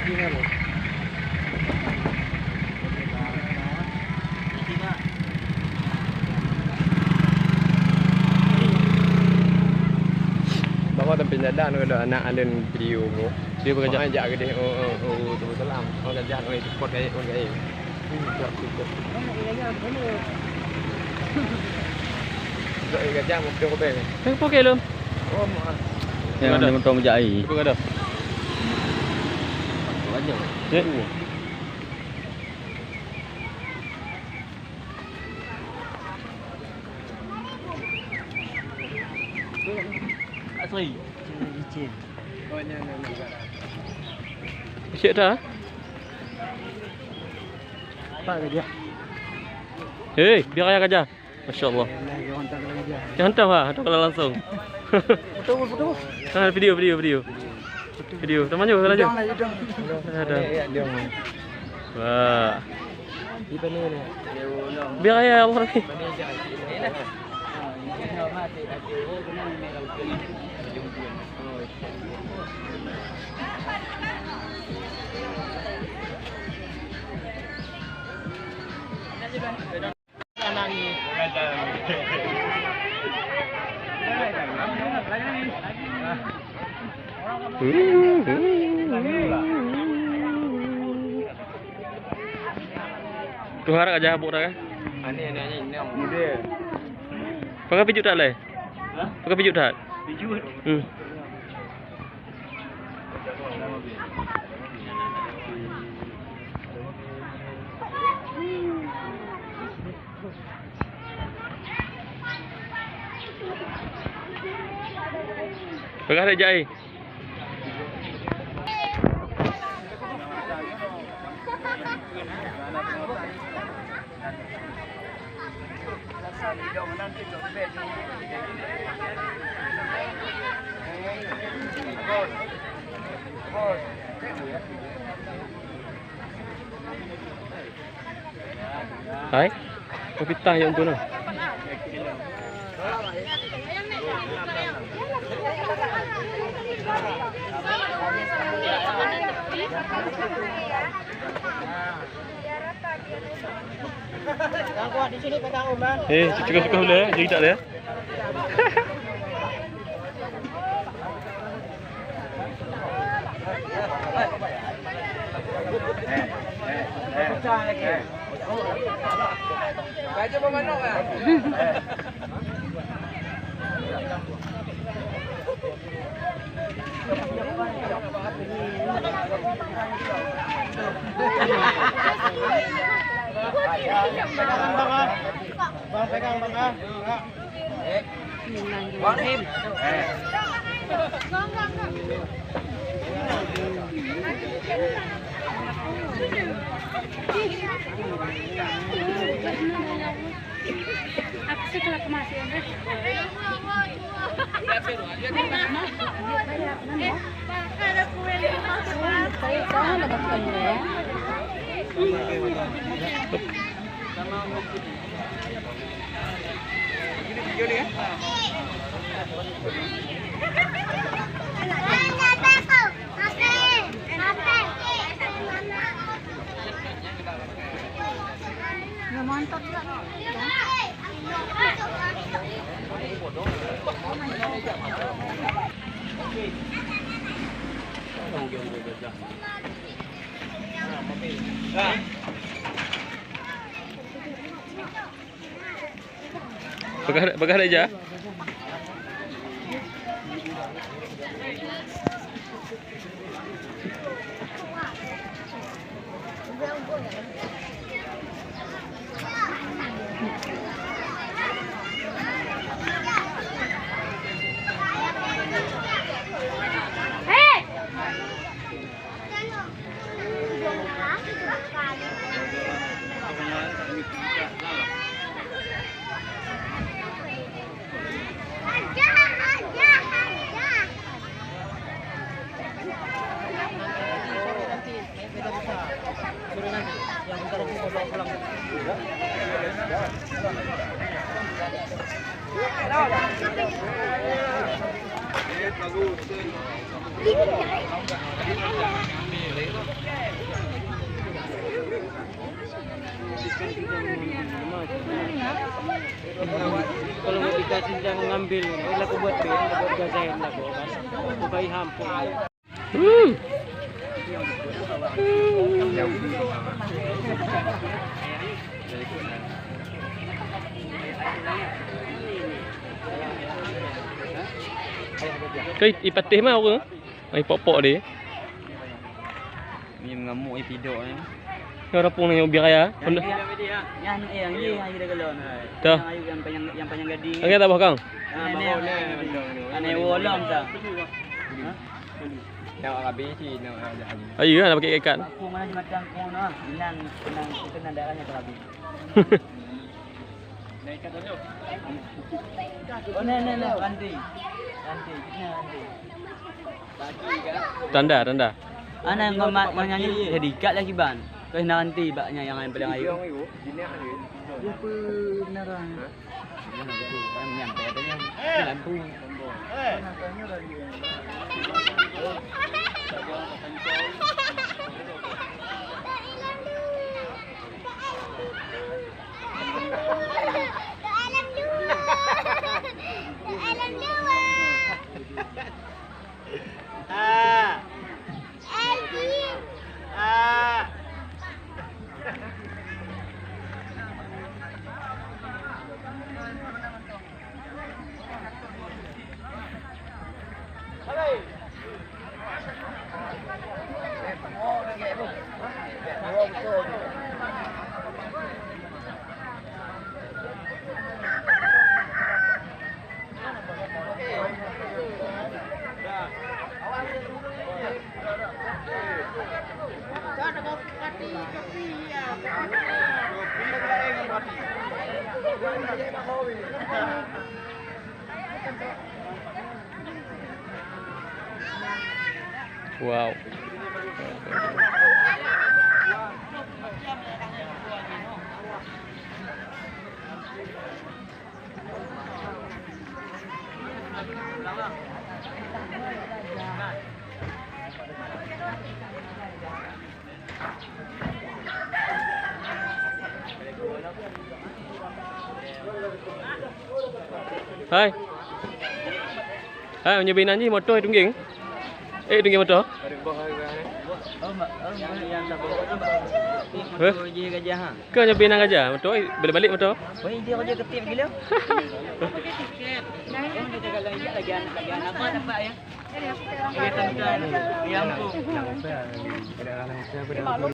Bawa tempat jalan ada anak alun video mo. Dia bekerja ajak ke dia. Tu salam. Orang kerja orang support kayak orang kayak. Rồi kerja một kêu có bể. Thế có kê luôn. Ôm mà. Yang ada mentong jai. Itu ada. Banyak. Ya. Asli. Licin. Oh, ni. Cik dah. Pak kerja. Hei, biar ayah kerja. Masya-Allah. Jangan hantar ha, hantar kalau langsung. Foto. Nah, video. Video. Teman juga laju. Ada. Dia. Wah. Di mana ni? Biar ayah Allah ni. Tu harap aja habuk dah kan? Ini yang muda. Pakai pijuk tak leh? Hah? Pakai pijuk tak? Pijut. Pakai ada jai. Hai, kopi tah yang tu nah. Yang kuat di sini pegang Om bang. Cukup boleh, jadi tak ada. Pecah lagi. Baca pemanok ya. Bang pegang bang ah. Bang thêm. Aku sih kalau kemasian deh. Ada kue ada bakal ya. Mantap juga. Pakai aja. Bagus. ambil. Lagu buat bil, buat gazahin lagu. Aku bayi hampung. Kau ipatih mah orang. Ai pok-pok dia. Ni mengamuk epidok ni. Kau rapung nang ubi kaya. Yang ni ayu dah galon. Dah. Yang panjang gading. Angkat tak kang? Ane wolam dah. Nak habis sih nak ada. Ayu kan nak pakai ikat. Aku mana macam aku nah. Inan itu darahnya terhabis. Naik kat dulu. Oh nah nanti. Tanda. Ana ngomong nyanyi jadi ikat lagi ban. Kau nanti baknya yang lain paling ayu. Ya beneran. Nyampe katanya. Lampu. Wow. Hai. Hai, nyobain aja motor tungging. Tungging motor. Yang tak bawa tu je gajah ha. Kau nyobain nang aja motor, balik motor. Oh, dia kerja ketip gila. Pakai tiket. Dia jaga lagi anak apa dapat ya? Dia tangkap. Yang tu.